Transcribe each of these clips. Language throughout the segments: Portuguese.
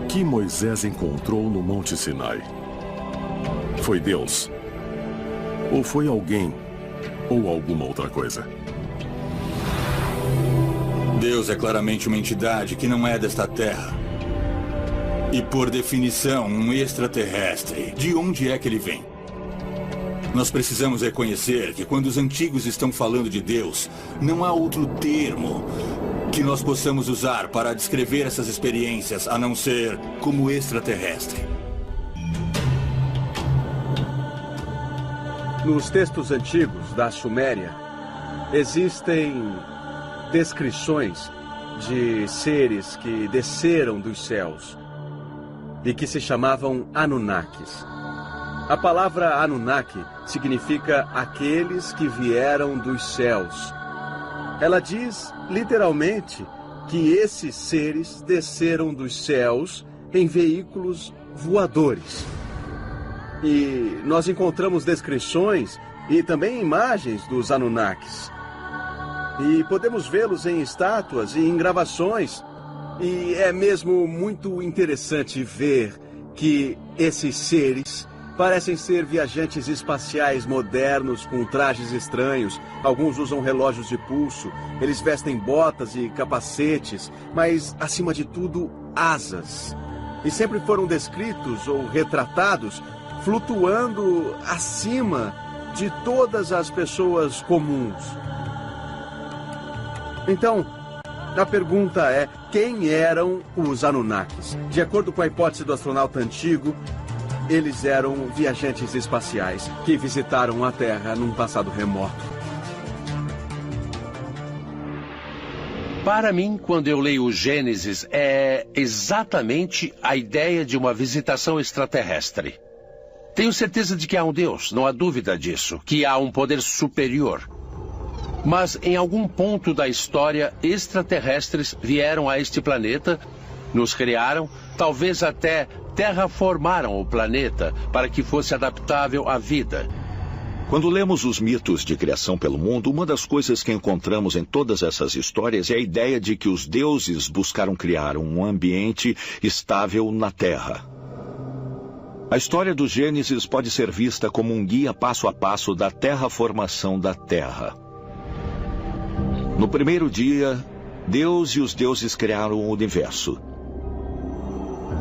que Moisés encontrou no Monte Sinai? Foi Deus? Ou foi alguém? Ou alguma outra coisa? Deus é claramente uma entidade que não é desta terra. E, por definição, um extraterrestre. De onde é que ele vem? Nós precisamos reconhecer que quando os antigos estão falando de Deus, não há outro termo que nós possamos usar para descrever essas experiências, a não ser como extraterrestre. Nos textos antigos da Suméria, existem descrições de seres que desceram dos céus e que se chamavam Anunnakis. A palavra Anunnaki significa aqueles que vieram dos céus. Ela diz, literalmente, que esses seres desceram dos céus em veículos voadores. E nós encontramos descrições e também imagens dos Anunnakis. E podemos vê-los em estátuas e em gravações. E é mesmo muito interessante ver que esses seres parecem ser viajantes espaciais modernos com trajes estranhos. Alguns usam relógios de pulso, eles vestem botas e capacetes, mas, acima de tudo, asas. E sempre foram descritos ou retratados flutuando acima de todas as pessoas comuns. Então, a pergunta é, quem eram os Anunnakis? De acordo com a hipótese do astronauta antigo, eles eram viajantes espaciais que visitaram a Terra num passado remoto. Para mim, quando eu leio o Gênesis, é exatamente a ideia de uma visitação extraterrestre. Tenho certeza de que há um Deus, não há dúvida disso, que há um poder superior. Mas em algum ponto da história, extraterrestres vieram a este planeta, nos criaram, talvez até terraformaram o planeta para que fosse adaptável à vida. Quando lemos os mitos de criação pelo mundo, uma das coisas que encontramos em todas essas histórias é a ideia de que os deuses buscaram criar um ambiente estável na Terra. A história do Gênesis pode ser vista como um guia passo a passo da terraformação da Terra. No primeiro dia, Deus e os deuses criaram o universo.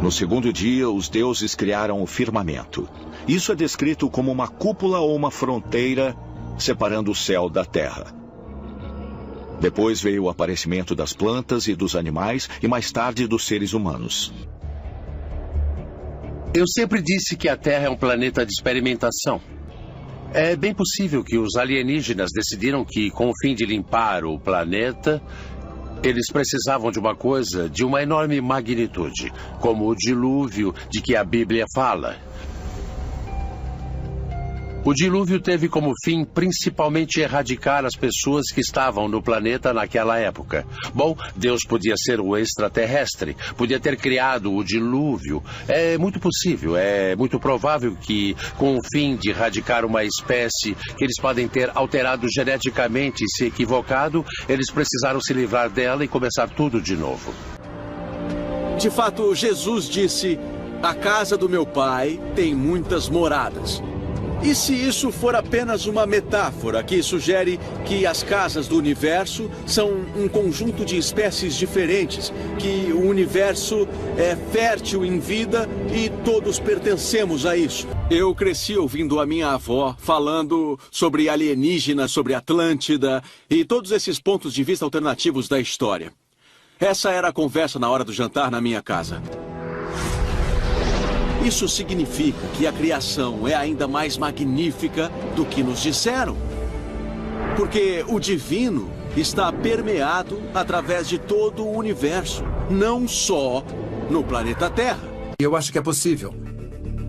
No segundo dia, os deuses criaram o firmamento. Isso é descrito como uma cúpula ou uma fronteira separando o céu da terra. Depois veio o aparecimento das plantas e dos animais e mais tarde dos seres humanos. Eu sempre disse que a Terra é um planeta de experimentação. É bem possível que os alienígenas decidiram que, com o fim de limpar o planeta, eles precisavam de uma coisa de uma enorme magnitude, como o dilúvio de que a Bíblia fala. O dilúvio teve como fim principalmente erradicar as pessoas que estavam no planeta naquela época. Bom, Deus podia ser o extraterrestre, podia ter criado o dilúvio. É muito possível, é muito provável que, com o fim de erradicar uma espécie que eles podem ter alterado geneticamente e se equivocado, eles precisaram se livrar dela e começar tudo de novo. De fato, Jesus disse, a casa do meu pai tem muitas moradas. E se isso for apenas uma metáfora que sugere que as casas do universo são um conjunto de espécies diferentes, que o universo é fértil em vida e todos pertencemos a isso? Eu cresci ouvindo a minha avó falando sobre alienígenas, sobre Atlântida e todos esses pontos de vista alternativos da história. Essa era a conversa na hora do jantar na minha casa. Isso significa que a criação é ainda mais magnífica do que nos disseram. Porque o divino está permeado através de todo o universo, não só no planeta Terra. Eu acho que é possível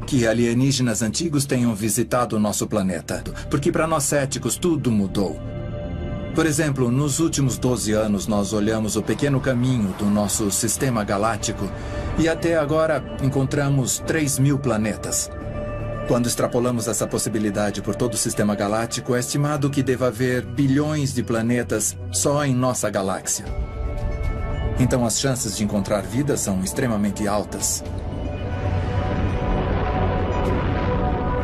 que alienígenas antigos tenham visitado o nosso planeta, porque para nós céticos tudo mudou. Por exemplo, nos últimos 12 anos nós olhamos o pequeno caminho do nosso sistema galáctico e até agora encontramos 3.000 planetas. Quando extrapolamos essa possibilidade por todo o sistema galáctico, é estimado que deva haver bilhões de planetas só em nossa galáxia. Então as chances de encontrar vida são extremamente altas.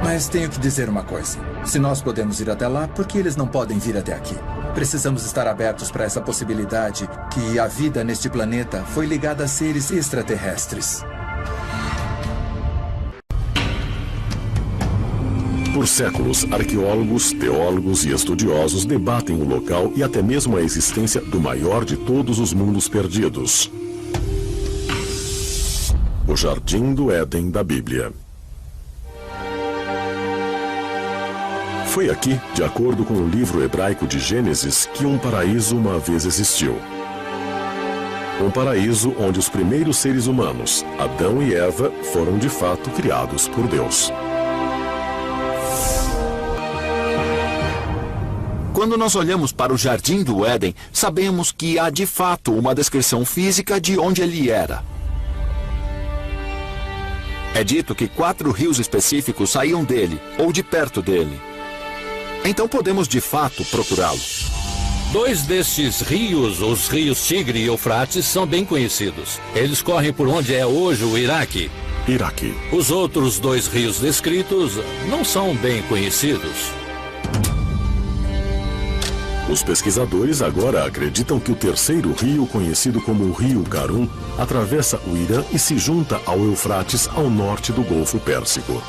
Mas tenho que dizer uma coisa. Se nós podemos ir até lá, por que eles não podem vir até aqui? Precisamos estar abertos para essa possibilidade que a vida neste planeta foi ligada a seres extraterrestres. Por séculos, arqueólogos, teólogos e estudiosos debatem o local e até mesmo a existência do maior de todos os mundos perdidos: o Jardim do Éden da Bíblia. Foi aqui, de acordo com o livro hebraico de Gênesis, que um paraíso uma vez existiu. Um paraíso onde os primeiros seres humanos, Adão e Eva, foram de fato criados por Deus. Quando nós olhamos para o Jardim do Éden, sabemos que há de fato uma descrição física de onde ele era. É dito que 4 rios específicos saíam dele, ou de perto dele. Então podemos de fato procurá-lo. 2 destes rios, os rios Tigre e Eufrates, são bem conhecidos. Eles correm por onde é hoje o Iraque. Os outros 2 rios descritos não são bem conhecidos. Os pesquisadores agora acreditam que o terceiro rio, conhecido como o Rio Karun, atravessa o Irã e se junta ao Eufrates ao norte do Golfo Pérsico.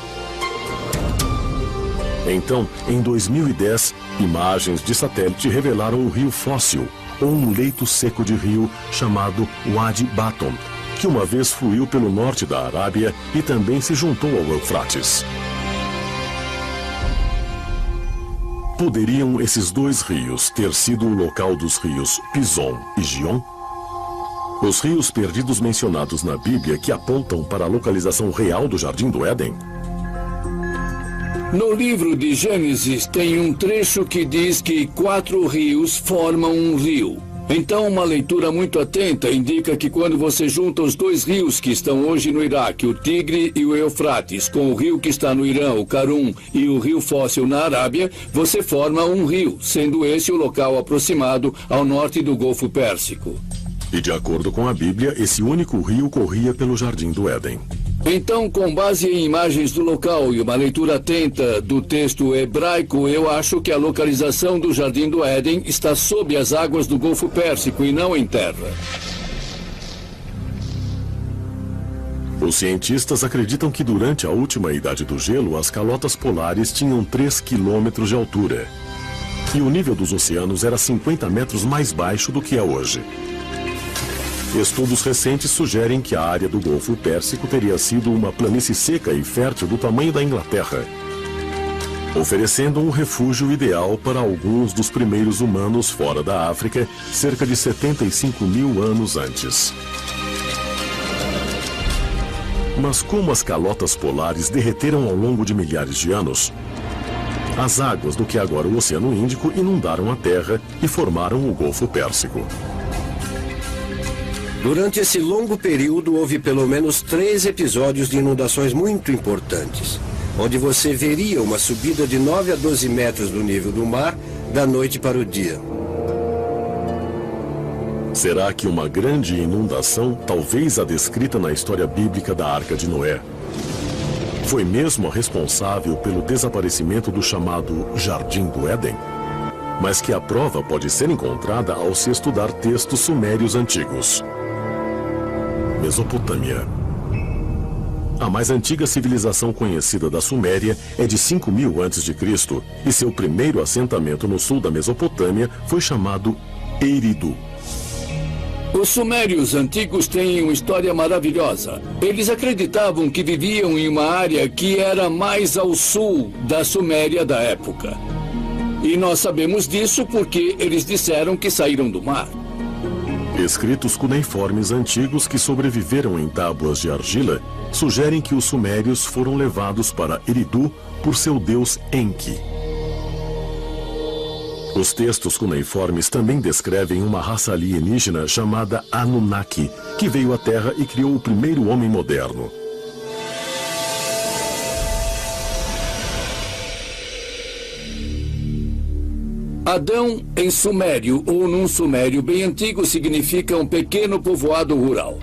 Então, em 2010, imagens de satélite revelaram um rio fóssil, ou um leito seco de rio chamado Wadi Baton, que uma vez fluiu pelo norte da Arábia e também se juntou ao Eufrates. Poderiam esses 2 rios ter sido o local dos rios Pison e Gion? Os rios perdidos mencionados na Bíblia que apontam para a localização real do Jardim do Éden? No livro de Gênesis tem um trecho que diz que 4 rios formam um rio. Então, uma leitura muito atenta indica que quando você junta os 2 rios que estão hoje no Iraque, o Tigre e o Eufrates, com o rio que está no Irã, o Karun, e o rio fóssil na Arábia, você forma um rio, sendo esse o local aproximado ao norte do Golfo Pérsico. E de acordo com a Bíblia, esse único rio corria pelo Jardim do Éden. Então, com base em imagens do local e uma leitura atenta do texto hebraico, eu acho que a localização do Jardim do Éden está sob as águas do Golfo Pérsico e não em terra. Os cientistas acreditam que durante a última idade do gelo, as calotas polares tinham 3 quilômetros de altura. E o nível dos oceanos era 50 metros mais baixo do que é hoje. Estudos recentes sugerem que a área do Golfo Pérsico teria sido uma planície seca e fértil do tamanho da Inglaterra, oferecendo um refúgio ideal para alguns dos primeiros humanos fora da África, cerca de 75 mil anos antes. Mas como as calotas polares derreteram ao longo de milhares de anos, as águas do que agora o Oceano Índico inundaram a Terra e formaram o Golfo Pérsico. Durante esse longo período, houve pelo menos 3 episódios de inundações muito importantes, onde você veria uma subida de 9 a 12 metros do nível do mar da noite para o dia. Será que uma grande inundação, talvez a descrita na história bíblica da Arca de Noé, foi mesmo a responsável pelo desaparecimento do chamado Jardim do Éden? Mas que a prova pode ser encontrada ao se estudar textos sumérios antigos. Mesopotâmia. A mais antiga civilização conhecida da Suméria é de 5.000 a.C. e seu primeiro assentamento no sul da Mesopotâmia foi chamado Eridu. Os sumérios antigos têm uma história maravilhosa. Eles acreditavam que viviam em uma área que era mais ao sul da Suméria da época. E nós sabemos disso porque eles disseram que saíram do mar. Escritos cuneiformes antigos que sobreviveram em tábuas de argila sugerem que os sumérios foram levados para Eridu por seu deus Enki. Os textos cuneiformes também descrevem uma raça alienígena chamada Anunnaki, que veio à Terra e criou o primeiro homem moderno. Adão, em sumério ou num sumério bem antigo, significa um pequeno povoado rural.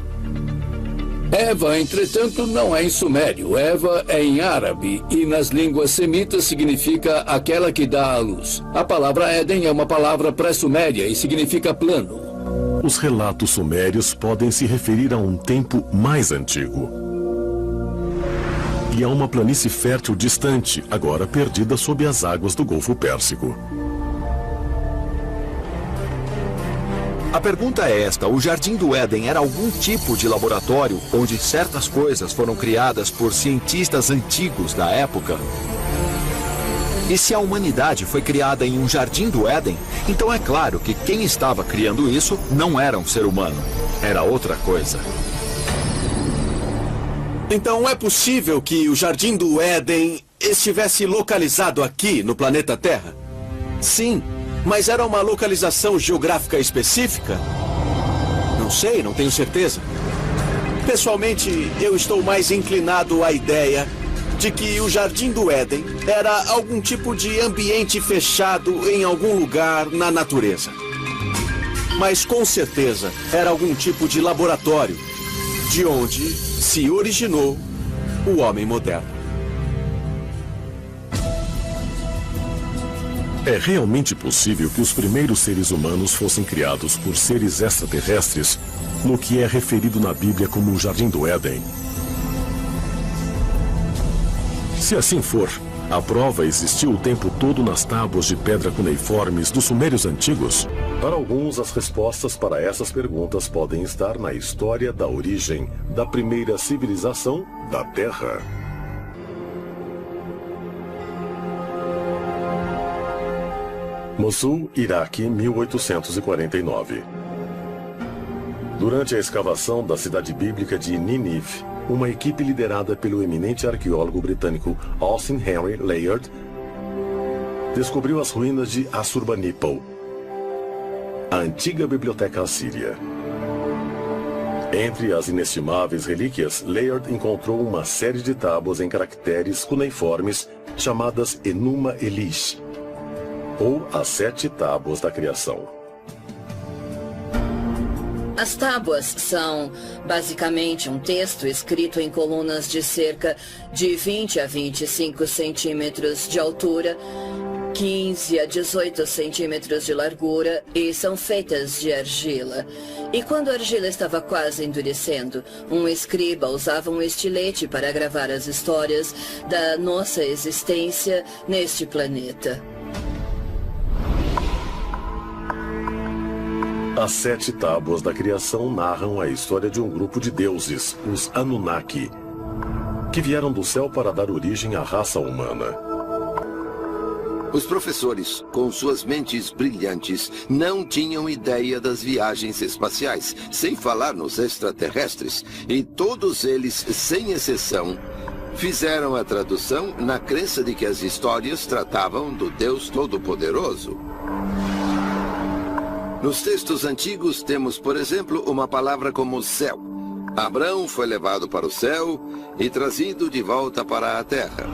Eva, entretanto, não é em sumério. Eva é em árabe e nas línguas semitas significa aquela que dá à luz. A palavra Éden é uma palavra pré-suméria e significa plano. Os relatos sumérios podem se referir a um tempo mais antigo e a uma planície fértil distante, agora perdida sob as águas do Golfo Pérsico. A pergunta é esta: o Jardim do Éden era algum tipo de laboratório onde certas coisas foram criadas por cientistas antigos da época? E se a humanidade foi criada em um Jardim do Éden, então é claro que quem estava criando isso não era um ser humano, era outra coisa. Então é possível que o Jardim do Éden estivesse localizado aqui no planeta Terra? Sim. Mas era uma localização geográfica específica? Não sei, não tenho certeza. Pessoalmente, eu estou mais inclinado à ideia de que o Jardim do Éden era algum tipo de ambiente fechado em algum lugar na natureza. Mas com certeza era algum tipo de laboratório, de onde se originou o homem moderno. É realmente possível que os primeiros seres humanos fossem criados por seres extraterrestres no que é referido na Bíblia como o Jardim do Éden? Se assim for, a prova existiu o tempo todo nas tábuas de pedra cuneiformes dos sumérios antigos? Para alguns, as respostas para essas perguntas podem estar na história da origem da primeira civilização da Terra. Mossul, Iraque, 1849. Durante a escavação da cidade bíblica de Nínive, uma equipe liderada pelo eminente arqueólogo britânico Austin Henry Layard descobriu as ruínas de Assurbanipal, a antiga biblioteca assíria. Entre as inestimáveis relíquias, Layard encontrou uma série de tábuas em caracteres cuneiformes chamadas Enuma Elish, ou as 7 tábuas da criação. As tábuas são basicamente um texto escrito em colunas de cerca de 20 a 25 centímetros de altura, 15 a 18 centímetros de largura e são feitas de argila. E quando a argila estava quase endurecendo, um escriba usava um estilete para gravar as histórias da nossa existência neste planeta. As 7 tábuas da criação narram a história de um grupo de deuses, os Anunnaki, que vieram do céu para dar origem à raça humana. Os professores, com suas mentes brilhantes, não tinham ideia das viagens espaciais, sem falar nos extraterrestres, e todos eles, sem exceção, fizeram a tradução na crença de que as histórias tratavam do Deus Todo-Poderoso. Nos textos antigos temos, por exemplo, uma palavra como céu. Abrão foi levado para o céu e trazido de volta para a terra.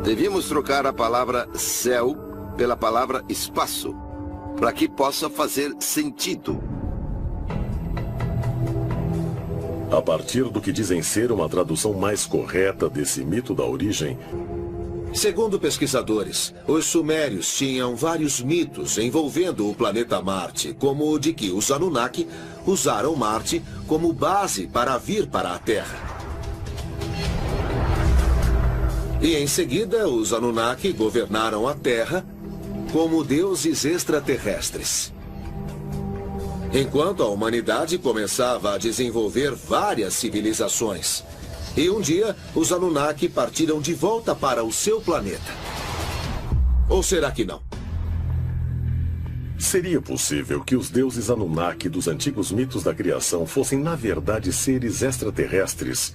Devíamos trocar a palavra céu pela palavra espaço, para que possa fazer sentido. A partir do que dizem ser uma tradução mais correta desse mito da origem, segundo pesquisadores, os sumérios tinham vários mitos envolvendo o planeta Marte, como o de que os Anunnaki usaram Marte como base para vir para a Terra. E em seguida, os Anunnaki governaram a Terra como deuses extraterrestres. Enquanto a humanidade começava a desenvolver várias civilizações. E um dia, os Anunnaki partiram de volta para o seu planeta. Ou será que não? Seria possível que os deuses Anunnaki dos antigos mitos da criação fossem, na verdade, seres extraterrestres?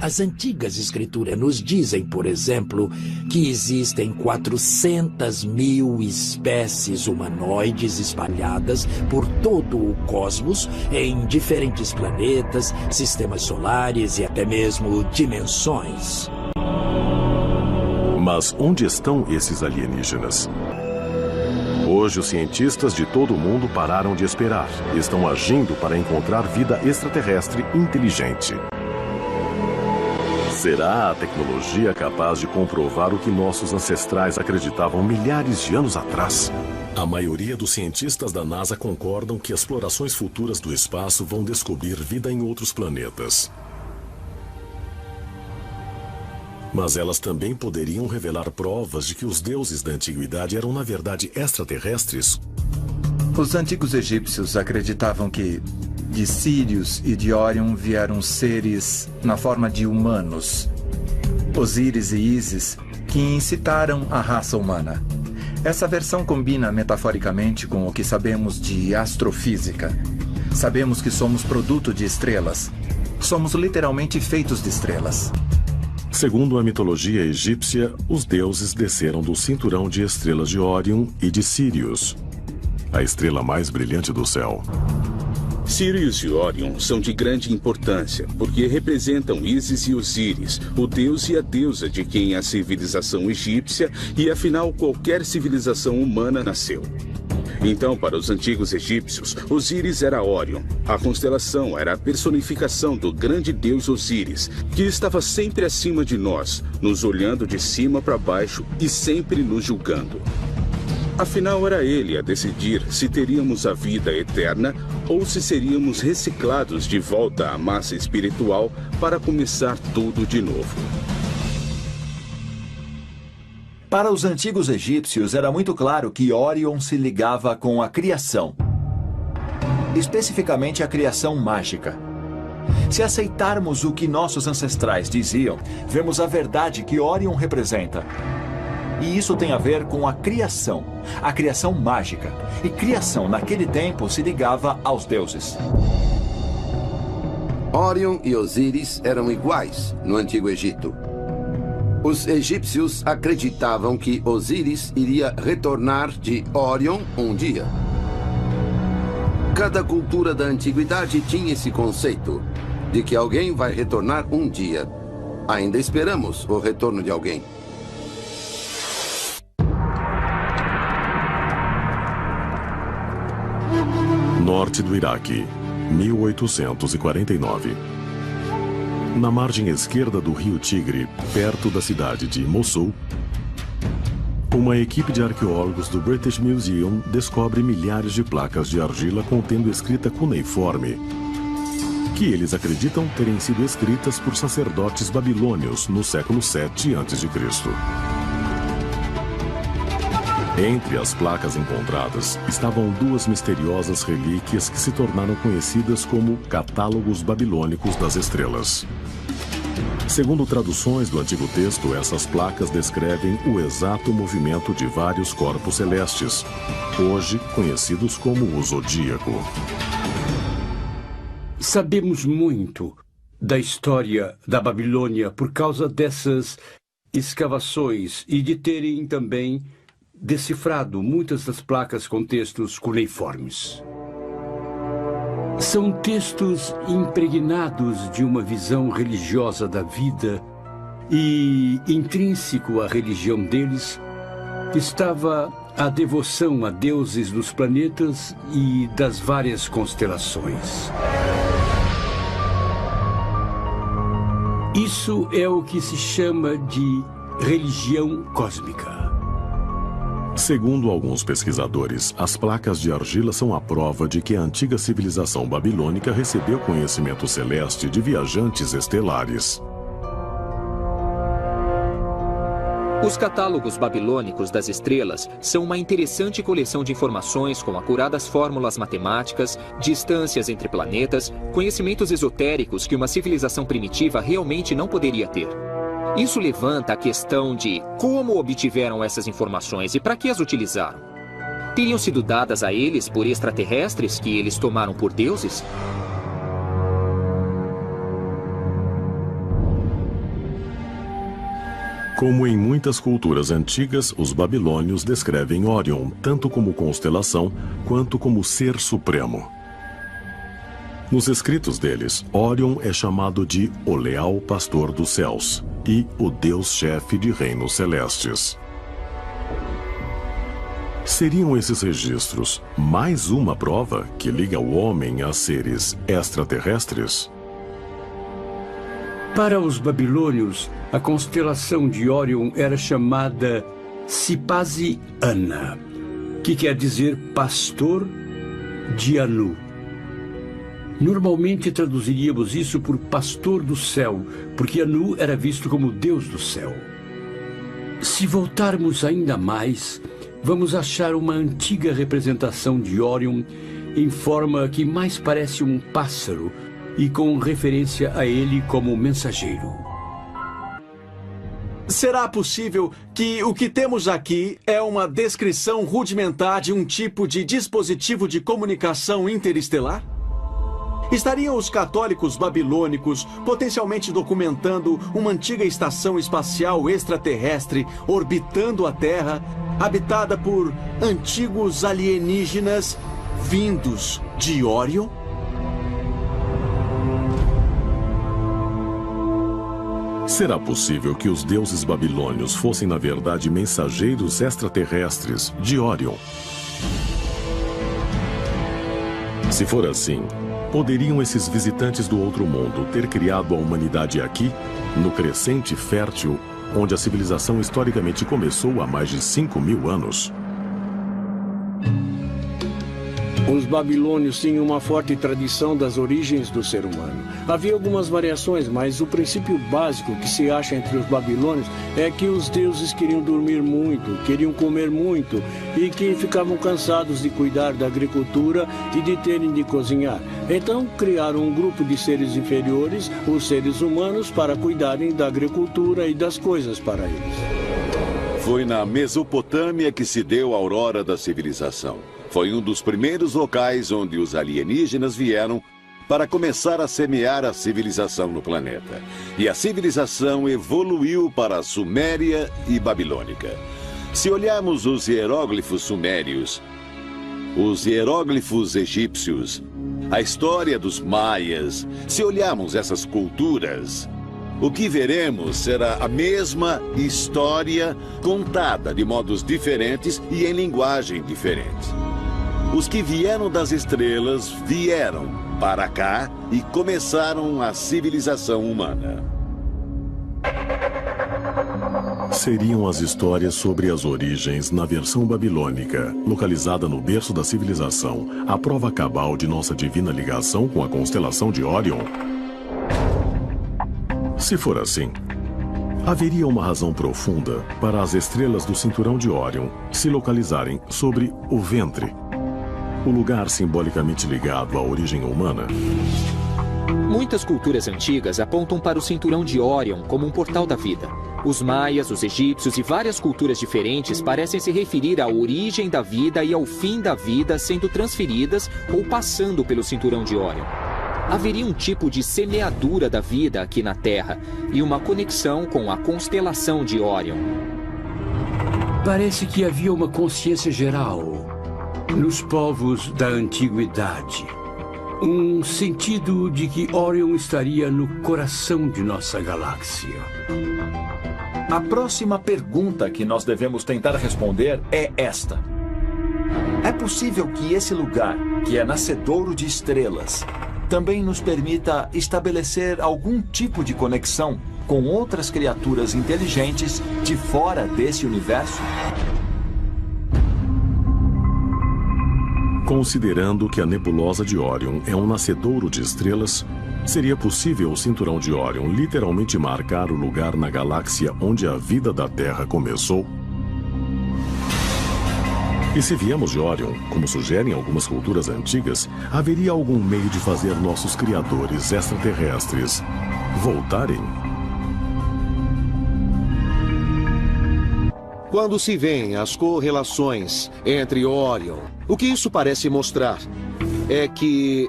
As antigas escrituras nos dizem, por exemplo, que existem 400 mil espécies humanoides espalhadas por todo o cosmos, em diferentes planetas, sistemas solares e até mesmo dimensões. Mas onde estão esses alienígenas? Hoje, os cientistas de todo o mundo pararam de esperar e estão agindo para encontrar vida extraterrestre inteligente. Será a tecnologia capaz de comprovar o que nossos ancestrais acreditavam milhares de anos atrás? A maioria dos cientistas da NASA concordam que explorações futuras do espaço vão descobrir vida em outros planetas. Mas elas também poderiam revelar provas de que os deuses da antiguidade eram, na verdade, extraterrestres. Os antigos egípcios acreditavam que de Sírius e de Órion vieram seres na forma de humanos, Osíris e Ísis, que incitaram a raça humana. Essa versão combina metaforicamente com o que sabemos de astrofísica. Sabemos que somos produto de estrelas. Somos literalmente feitos de estrelas. Segundo a mitologia egípcia, os deuses desceram do cinturão de estrelas de Órion e de Sírius, a estrela mais brilhante do céu. Sírius e Órion são de grande importância, porque representam Ísis e Osíris, o deus e a deusa de quem a civilização egípcia e, afinal, qualquer civilização humana nasceu. Então, para os antigos egípcios, Osíris era Órion. A constelação era a personificação do grande deus Osíris, que estava sempre acima de nós, nos olhando de cima para baixo e sempre nos julgando. Afinal, era ele a decidir se teríamos a vida eterna ou se seríamos reciclados de volta à massa espiritual para começar tudo de novo. Para os antigos egípcios, era muito claro que Órion se ligava com a criação. Especificamente a criação mágica. Se aceitarmos o que nossos ancestrais diziam, vemos a verdade que Órion representa. E isso tem a ver com a criação mágica. E criação, naquele tempo, se ligava aos deuses. Órion e Osíris eram iguais no Antigo Egito. Os egípcios acreditavam que Osíris iria retornar de Órion um dia. Cada cultura da antiguidade tinha esse conceito de que alguém vai retornar um dia. Ainda esperamos o retorno de alguém. Norte do Iraque, 1849. Na margem esquerda do rio Tigre, perto da cidade de Mossul, uma equipe de arqueólogos do British Museum descobre milhares de placas de argila contendo escrita cuneiforme, que eles acreditam terem sido escritas por sacerdotes babilônios no século VII a.C. Entre as placas encontradas estavam duas misteriosas relíquias que se tornaram conhecidas como catálogos babilônicos das estrelas. Segundo traduções do antigo texto, essas placas descrevem o exato movimento de vários corpos celestes, hoje conhecidos como o Zodíaco. Sabemos muito da história da Babilônia por causa dessas escavações e de terem também decifrado muitas das placas com textos cuneiformes. São textos impregnados de uma visão religiosa da vida e, intrínseco à religião deles, estava a devoção a deuses dos planetas e das várias constelações. Isso é o que se chama de religião cósmica. Segundo alguns pesquisadores, as placas de argila são a prova de que a antiga civilização babilônica recebeu conhecimento celeste de viajantes estelares. Os catálogos babilônicos das estrelas são uma interessante coleção de informações com acuradas fórmulas matemáticas, distâncias entre planetas, conhecimentos esotéricos que uma civilização primitiva realmente não poderia ter. Isso levanta a questão de como obtiveram essas informações e para que as utilizaram. Teriam sido dadas a eles por extraterrestres que eles tomaram por deuses? Como em muitas culturas antigas, os babilônios descrevem Órion tanto como constelação quanto como ser supremo. Nos escritos deles, Órion é chamado de o leal pastor dos céus e o Deus-chefe de reinos celestes. Seriam esses registros mais uma prova que liga o homem a seres extraterrestres? Para os babilônios, a constelação de Órion era chamada Sipasi-Ana, que quer dizer pastor de Anu. Normalmente traduziríamos isso por pastor do céu, porque Anu era visto como Deus do céu. Se voltarmos ainda mais, vamos achar uma antiga representação de Órion em forma que mais parece um pássaro e com referência a ele como mensageiro. Será possível que o que temos aqui é uma descrição rudimentar de um tipo de dispositivo de comunicação interestelar? Estariam os católicos babilônicos potencialmente documentando uma antiga estação espacial extraterrestre orbitando a Terra, habitada por antigos alienígenas vindos de Órion? Será possível que os deuses babilônios fossem, na verdade, mensageiros extraterrestres de Órion? Se for assim, poderiam esses visitantes do outro mundo ter criado a humanidade aqui, no crescente fértil, onde a civilização historicamente começou há mais de 5.000 anos? Os babilônios tinham uma forte tradição das origens do ser humano. Havia algumas variações, mas o princípio básico que se acha entre os babilônios é que os deuses queriam dormir muito, queriam comer muito e que ficavam cansados de cuidar da agricultura e de terem de cozinhar. Então criaram um grupo de seres inferiores, os seres humanos, para cuidarem da agricultura e das coisas para eles. Foi na Mesopotâmia que se deu a aurora da civilização. Foi um dos primeiros locais onde os alienígenas vieram para começar a semear a civilização no planeta. E a civilização evoluiu para a Suméria e Babilônica. Se olharmos os hieróglifos sumérios, os hieróglifos egípcios, a história dos maias, se olharmos essas culturas, o que veremos será a mesma história contada de modos diferentes e em linguagem diferente. Os que vieram das estrelas vieram para cá e começaram a civilização humana. Seriam as histórias sobre as origens na versão babilônica, localizada no berço da civilização, a prova cabal de nossa divina ligação com a constelação de Órion? Se for assim, haveria uma razão profunda para as estrelas do cinturão de Órion se localizarem sobre o ventre, o lugar simbolicamente ligado à origem humana? Muitas culturas antigas apontam para o cinturão de Órion como um portal da vida. Os maias, os egípcios e várias culturas diferentes parecem se referir à origem da vida e ao fim da vida sendo transferidas ou passando pelo cinturão de Órion. Haveria um tipo de semeadura da vida aqui na Terra e uma conexão com a constelação de Órion. Parece que havia uma consciência geral nos povos da antiguidade. Um sentido de que Órion estaria no coração de nossa galáxia. A próxima pergunta que nós devemos tentar responder é esta. É possível que esse lugar, que é nascedouro de estrelas, também nos permita estabelecer algum tipo de conexão com outras criaturas inteligentes de fora desse universo? Considerando que a nebulosa de Órion é um nascedouro de estrelas, seria possível o cinturão de Órion literalmente marcar o lugar na galáxia onde a vida da Terra começou? E se viemos de Órion, como sugerem algumas culturas antigas, haveria algum meio de fazer nossos criadores extraterrestres voltarem? Quando se veem as correlações entre Órion, o que isso parece mostrar é que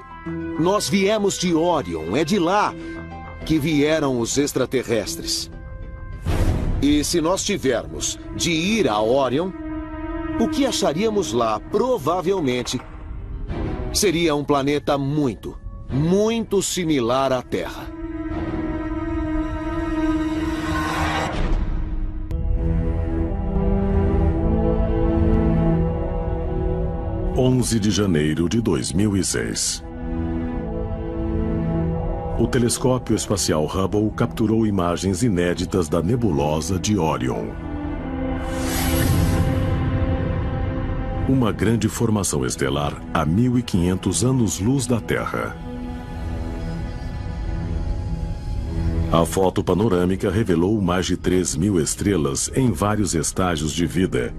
nós viemos de Órion, é de lá que vieram os extraterrestres. E se nós tivermos de ir a Órion, o que acharíamos lá provavelmente seria um planeta muito, muito similar à Terra. – 11 de janeiro de 2006. O telescópio espacial Hubble capturou imagens inéditas da nebulosa de Orion. Uma grande formação estelar a 1.500 anos-luz da Terra. A foto panorâmica revelou mais de 3.000 estrelas em vários estágios de vida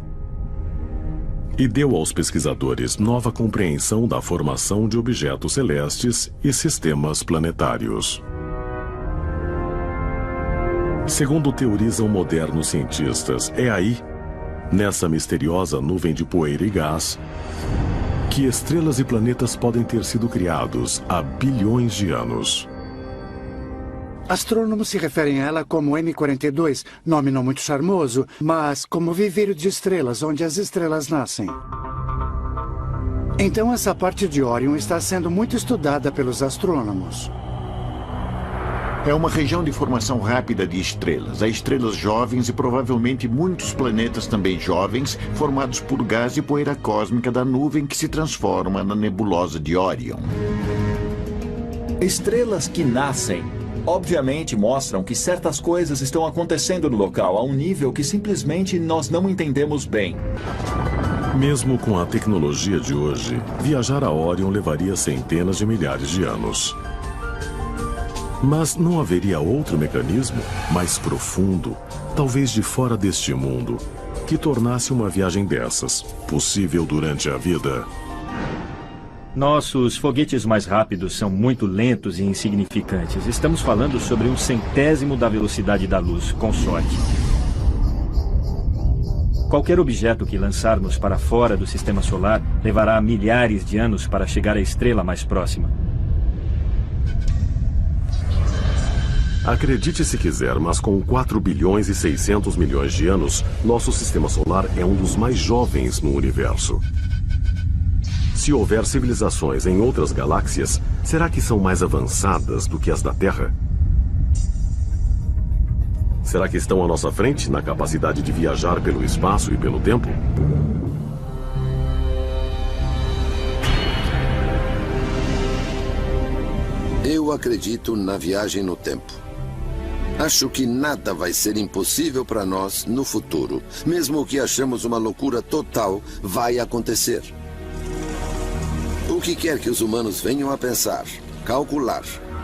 e deu aos pesquisadores nova compreensão da formação de objetos celestes e sistemas planetários. Segundo teorizam modernos cientistas, é aí, nessa misteriosa nuvem de poeira e gás, que estrelas e planetas podem ter sido criados há bilhões de anos. Astrônomos se referem a ela como M42, nome não muito charmoso, mas como viveiro de estrelas, onde as estrelas nascem. Então essa parte de Orion está sendo muito estudada pelos astrônomos. É uma região de formação rápida de estrelas. Há estrelas jovens e provavelmente muitos planetas também jovens, formados por gás e poeira cósmica da nuvem que se transforma na nebulosa de Orion. Estrelas que nascem obviamente mostram que certas coisas estão acontecendo no local a um nível que simplesmente nós não entendemos bem. Mesmo com a tecnologia de hoje, viajar a Orion levaria centenas de milhares de anos. Mas não haveria outro mecanismo mais profundo, talvez de fora deste mundo, que tornasse uma viagem dessas possível durante a vida? Nossos foguetes mais rápidos são muito lentos e insignificantes. Estamos falando sobre 1/100º da velocidade da luz, com sorte. Qualquer objeto que lançarmos para fora do sistema solar levará milhares de anos para chegar à estrela mais próxima. Acredite se quiser, mas com 4 bilhões e 600 milhões de anos, nosso sistema solar é um dos mais jovens no universo. Se houver civilizações em outras galáxias, será que são mais avançadas do que as da Terra? Será que estão à nossa frente na capacidade de viajar pelo espaço e pelo tempo? Eu acredito na viagem no tempo. Acho que nada vai ser impossível para nós no futuro. Mesmo o que achamos uma loucura total vai acontecer. O que quer que os humanos venham a pensar, calcular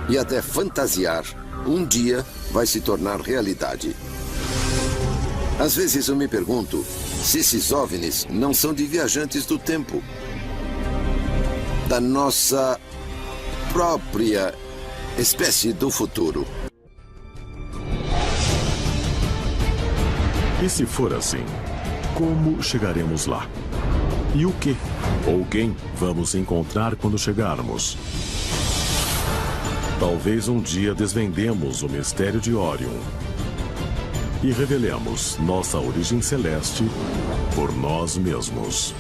e até fantasiar, um dia vai se tornar realidade. Às vezes eu me pergunto se esses OVNIs não são de viajantes do tempo, da nossa própria espécie do futuro. E se for assim, como chegaremos lá? E o que ou quem vamos encontrar quando chegarmos? Talvez um dia desvendemos o mistério de Orion e revelemos nossa origem celeste por nós mesmos.